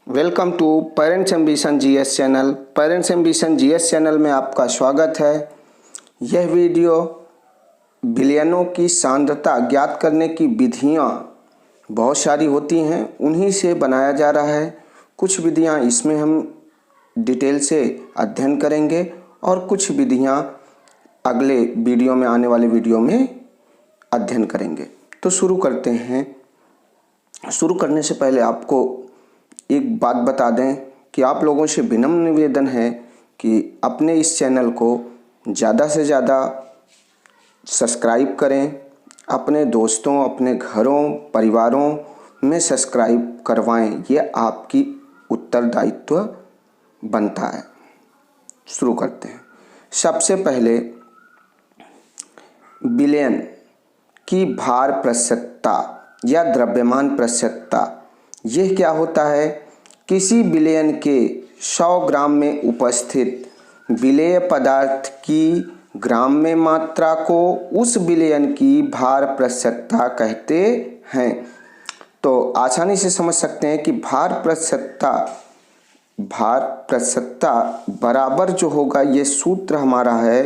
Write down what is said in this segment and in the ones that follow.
Welcome to parents ambition GS channel. Parents ambition GS channel में आपका स्वागत है। यह वीडियो बिलियनों की सांद्रता ज्ञात करने की विधियां बहुत सारी होती हैं, उन्हीं से बनाया जा रहा है। कुछ विधियां इसमें हम डिटेल से अध्ययन करेंगे और कुछ विधियां अगले वीडियो में, आने वाले वीडियो में अध्ययन करेंगे। तो शुरू करते हैं। शुरू करने से पहले आपको एक बात बता दें कि आप लोगों से विनम्र निवेदन है कि अपने इस चैनल को ज़्यादा से ज़्यादा सब्सक्राइब करें, अपने दोस्तों, अपने घरों, परिवारों में सब्सक्राइब करवाएं। ये आपकी उत्तरदायित्व बनता है। शुरू करते हैं। सबसे पहले बिलियन की भार प्रतिशतता या द्रव्यमान प्रतिशतता, यह क्या होता है? किसी बिलियन के 100 ग्राम में उपस्थित विलेय पदार्थ की ग्राम में मात्रा को उस बिलियन की भार प्रतिशतता कहते हैं। तो आसानी से समझ सकते हैं कि भार प्रतिशतता बराबर जो होगा, ये सूत्र हमारा है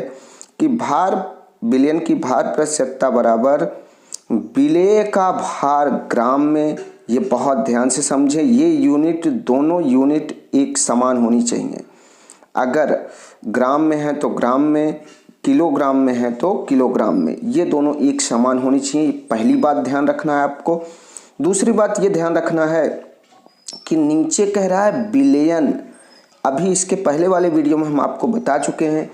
कि बिलियन की भार प्रतिशतता बराबर विलेय का भार ग्राम में। ये बहुत ध्यान से समझें, ये यूनिट, दोनों यूनिट एक समान होनी चाहिए। अगर ग्राम में है तो ग्राम में, किलोग्राम में है तो किलोग्राम में, ये दोनों एक समान होनी चाहिए। पहली बात ध्यान रखना है आपको। दूसरी बात ये ध्यान रखना है कि नीचे कह रहा है बिलियन। अभी इसके पहले वाले वीडियो में हम आपको बता चुके हैं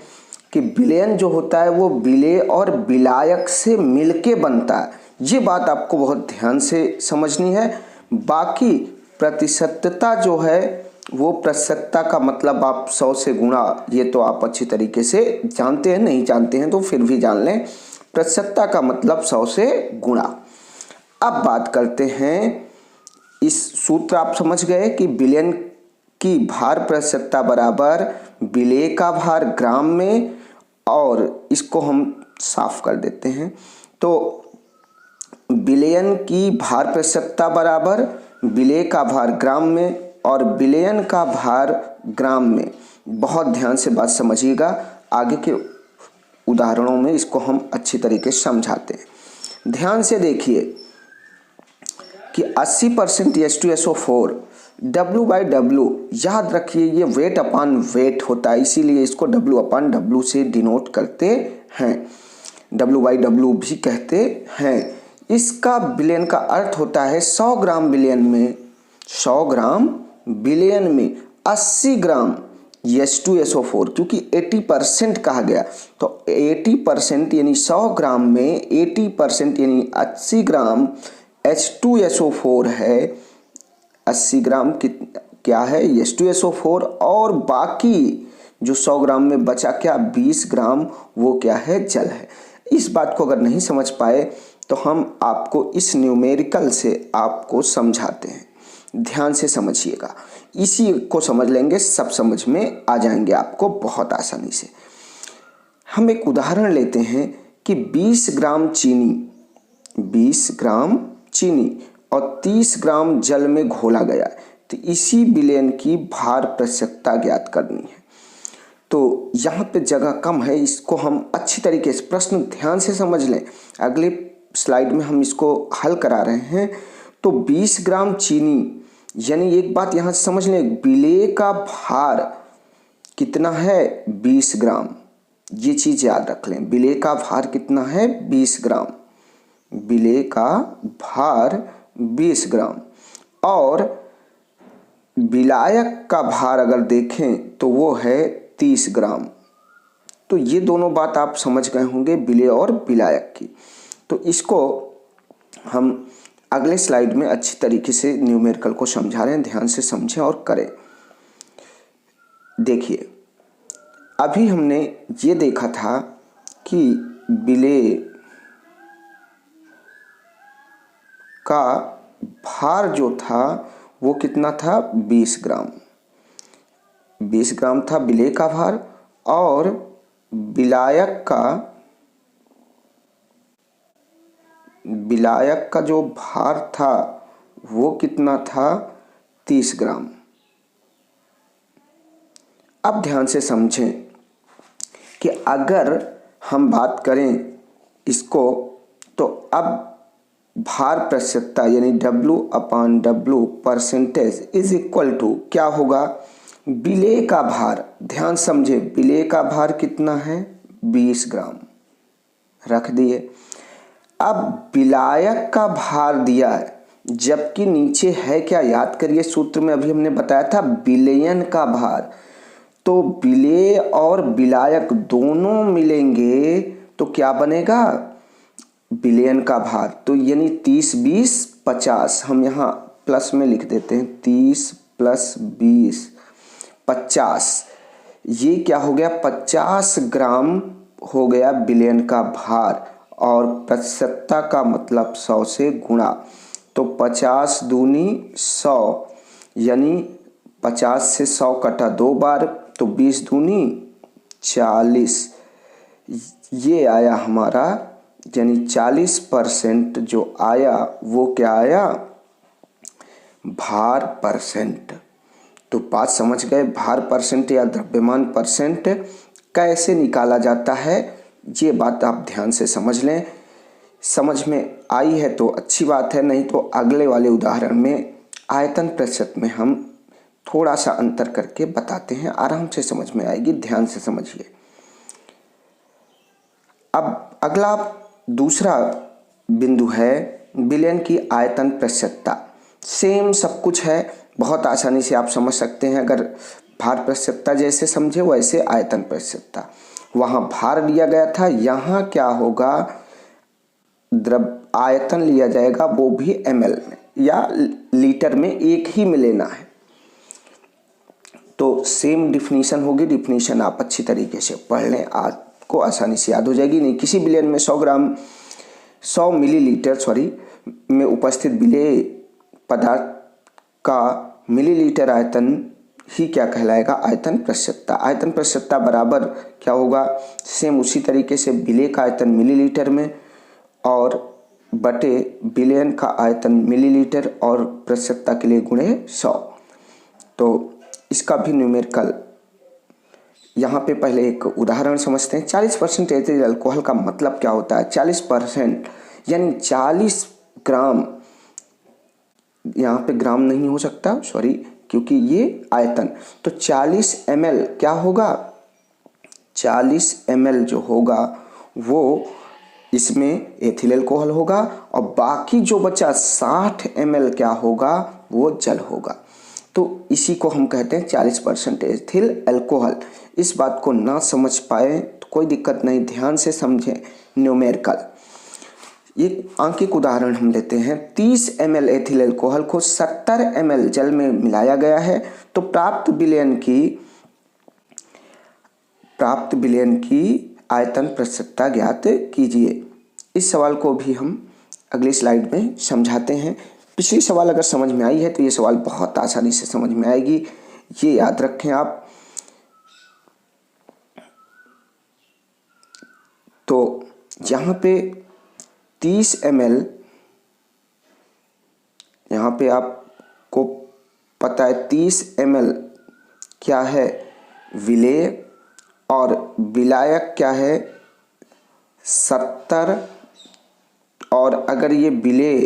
कि बिलियन जो होता है वो विलेय और विलायक से मिलके बनता है। ये बात आपको बहुत ध्यान से समझनी है। बाकी प्रतिशतता जो है वो प्रतिशतता का मतलब आप 100 से गुणा, ये तो आप अच्छी तरीके से जानते हैं। नहीं जानते हैं तो फिर भी जान लें, प्रतिशतता का मतलब 100 से गुणा। अब बात करते हैं, इस सूत्र आप समझ गए कि बिलियन की भार प्रतिशतता बराबर विलेय का भार ग्राम में, और इसको हम साफ कर देते हैं। तो बिलियन की भार प्रतिशतता बराबर विलेय का भार ग्राम में और बिलियन का भार ग्राम में। बहुत ध्यान से बात समझिएगा, आगे के उदाहरणों में इसको हम अच्छी तरीके से समझाते हैं। ध्यान से देखिए कि 80% H2SO4 W/W, याद रखिए ये वेट अपान वेट होता है, इसीलिए इसको W/W से डिनोट करते हैं, W/W भी कहते हैं। इसका बिलियन का अर्थ होता है 100 ग्राम बिलियन में, 100 ग्राम बिलियन में 80 ग्राम H2SO4, क्योंकि 80% कहा गया तो 80% यानी 100 ग्राम में 80% यानी 80 ग्राम H2SO4 है। 80 ग्राम क्या है? H2SO4। और बाकी जो 100 ग्राम में बचा क्या? 20 ग्राम, वो क्या है? जल है। इस बात को अगर नहीं समझ पाए तो हम आपको इस न्यूमेरिकल से आपको समझाते हैं। ध्यान से समझिएगा, इसी को समझ लेंगे, सब समझ में आ जाएंगे आपको बहुत आसानी से। हम एक उदाहरण लेते हैं कि 20 ग्राम चीनी और 30 ग्राम जल में घोला गया, तो इसी बिलियन की भार प्रतिशतता ज्ञात करनी है। तो यहाँ पे जगह कम है, इसको हम अच्छी तरीके से, प्रश्न ध्यान से समझ लें। अगले स्लाइड में हम इसको हल करा रहे हैं। तो 20 ग्राम चीनी, यानी एक बात यहाँ से समझ लें, विलेय का भार कितना है? 20 ग्राम। ये चीज़ याद रख लें, विलेय का भार कितना है? 20 ग्राम। विलेय का भार 20 ग्राम। और विलायक का भार अगर देखें तो वो है 30 ग्राम। तो ये दोनों बात आप समझ गए होंगे, विलेय और विलायक की। तो इसको हम अगले स्लाइड में अच्छी तरीके से न्यूमेरिकल को समझा रहे हैं, ध्यान से समझें और करें। देखिए, अभी हमने ये देखा था कि विलेय का भार जो था वो कितना था? 20 ग्राम। 20 ग्राम था विलेय का भार, और विलायक का जो भार था वो कितना था? 30 ग्राम। अब ध्यान से समझें कि अगर हम बात करें इसको, तो अब भार प्रतिशतता यानी W/W percentage is equal to क्या होगा, विलेय का भार। ध्यान समझे, विलेय का भार कितना है, 20 ग्राम रख दिए। अब विलायक का भार दिया है, जबकि नीचे है क्या, याद करिए सूत्र में अभी हमने बताया था विलयन का भार। तो विलेय और विलायक दोनों मिलेंगे तो क्या बनेगा, विलयन का भार। तो यानी 30 20 50, हम यहाँ प्लस में लिख देते हैं, 30 + 20 50। ये क्या हो गया, 50 ग्राम हो गया विलयन का भार, और प्रतिशतता का मतलब 100 से गुणा। तो 50 दूनी 100, यानी 50 से 100 कटा 2 बार, तो 20 दूनी 40। ये आया हमारा, यानी 40% जो आया वो क्या आया, भार परसेंट। तो बात समझ गए, भार परसेंट या द्रव्यमान परसेंट कैसे निकाला जाता है, ये बात आप ध्यान से समझ लें। समझ में आई है तो अच्छी बात है, नहीं तो अगले वाले उदाहरण में आयतन प्रतिशत में हम थोड़ा सा अंतर करके बताते हैं, आराम से समझ में आएगी, ध्यान से समझिए। अब अगला दूसरा बिंदु है विलयन की आयतन प्रतिशतता। सेम सब कुछ है, बहुत आसानी से आप समझ सकते हैं। अगर भार प्रतिशतता जैसे समझे वैसे आयतन प्रतिशतता, वहाँ भार लिया गया था, यहाँ क्या होगा, आयतन लिया जाएगा, वो भी ml में या लीटर में, एक ही में लेना है। तो सेम डिफिनीशन होगी, डिफिनीशन आप अच्छी तरीके से पढ़ लें, आपको आसानी से याद हो जाएगी। नहीं, किसी विलयन में 100 मिलीलीटर में उपस्थित विलेय पदार्थ का मिलीलीटर आयतन ही क्या कहलाएगा, आयतन प्रतिशतता। आयतन प्रतिशतता बराबर क्या होगा, सेम उसी तरीके से विलेय का आयतन मिलीलीटर में और बटे विलयन का आयतन मिलीलीटर और प्रतिशतता के लिए गुणे 100। तो इसका भी न्यूमेरिकल, यहाँ पे पहले एक उदाहरण समझते हैं। 40% एथिल अल्कोहल का मतलब क्या होता है, 40% यानी 40 ग्राम, यहाँ पे ग्राम नहीं हो सकता, सॉरी, क्योंकि ये आयतन। तो 40 ml क्या होगा, 40 ml जो होगा वो इसमें एथिल अल्कोहल होगा, और बाकी जो बचा 60 ml क्या होगा, वो जल होगा। तो इसी को हम कहते हैं 40% एथिल अल्कोहल। इस बात को ना समझ पाए तो कोई दिक्कत नहीं, ध्यान से समझें न्यूमेरिकल। एक आंकिक उदाहरण हम लेते हैं, 30 ml एथिल अल्कोहल को 70 ml जल में मिलाया गया है, तो प्राप्त विलयन की आयतन प्रतिशतता ज्ञात कीजिए। इस सवाल को भी हम अगली स्लाइड में समझाते हैं। पिछली सवाल अगर समझ में आई है तो ये सवाल बहुत आसानी से समझ में आएगी, ये याद रखें आप। तो यहाँ पे 30 ml, यहाँ पे आपको पता है 30 ml क्या है, विलेय, और विलायक क्या है 70, और अगर ये विलेय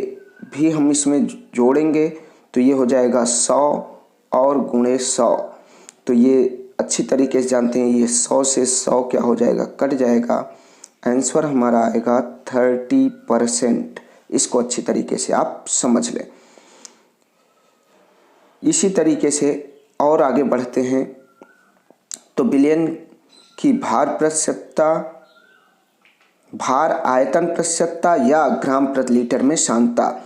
भी हम इसमें जोड़ेंगे तो ये हो जाएगा 100 और गुणे 100। तो ये अच्छी तरीके से जानते हैं, ये 100 से 100 क्या हो जाएगा, कट जाएगा, आंसर हमारा आएगा 30%। इसको अच्छी तरीके से आप समझ लें। इसी तरीके से और आगे बढ़ते हैं, तो विलयन की भार प्रतिशतता, भार आयतन प्रतिशतता या ग्राम प्रति लीटर में सांद्रता,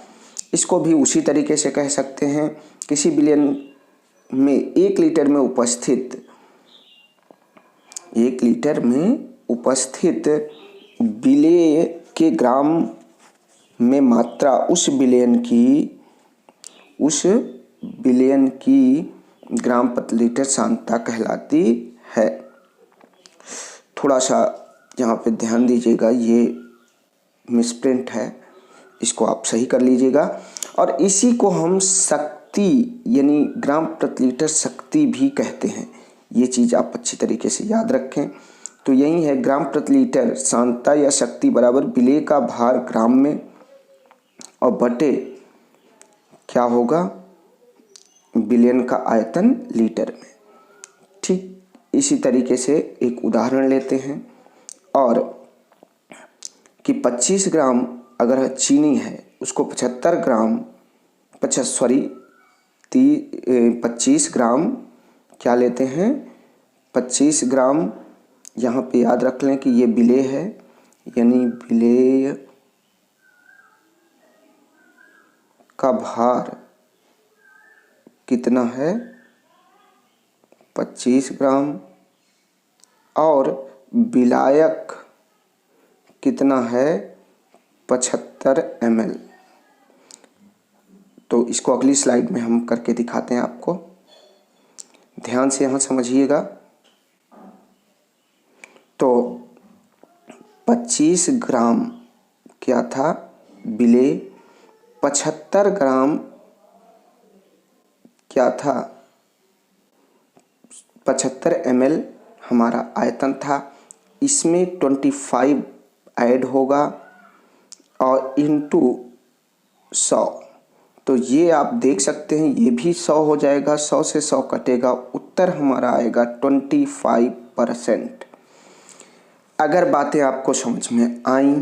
इसको भी उसी तरीके से कह सकते हैं। किसी विलयन में 1 लीटर में उपस्थित विलेय के ग्राम में मात्रा उस विलयन की ग्राम प्रति लीटर सांद्रता कहलाती है। थोड़ा सा यहाँ पे ध्यान दीजिएगा, ये मिसप्रिंट है, इसको आप सही कर लीजिएगा। और इसी को हम शक्ति यानी ग्राम प्रति लीटर शक्ति भी कहते हैं। ये चीज़ आप अच्छी तरीके से याद रखें। तो यही है ग्राम प्रति लीटर सांद्रता या शक्ति बराबर विलेय का भार ग्राम में और बटे क्या होगा, बिलियन का आयतन लीटर में। ठीक इसी तरीके से एक उदाहरण लेते हैं और कि 25 ग्राम अगर चीनी है उसको 25 ग्राम क्या लेते हैं, 25 ग्राम, यहाँ पे याद रख लें कि ये विलेय है, यानी विलेय का भार कितना है 25 ग्राम और विलायक कितना है 75 ml। तो इसको अगली स्लाइड में हम करके दिखाते हैं आपको, ध्यान से यहाँ समझिएगा। तो 25 ग्राम क्या था विलेय, 75 ग्राम क्या था 75 ml हमारा आयतन था। इसमें 25 ऐड होगा और इंटू 100, तो ये आप देख सकते हैं ये भी 100 हो जाएगा, 100 से 100 कटेगा, उत्तर हमारा आएगा 25%। अगर बातें आपको समझ में आई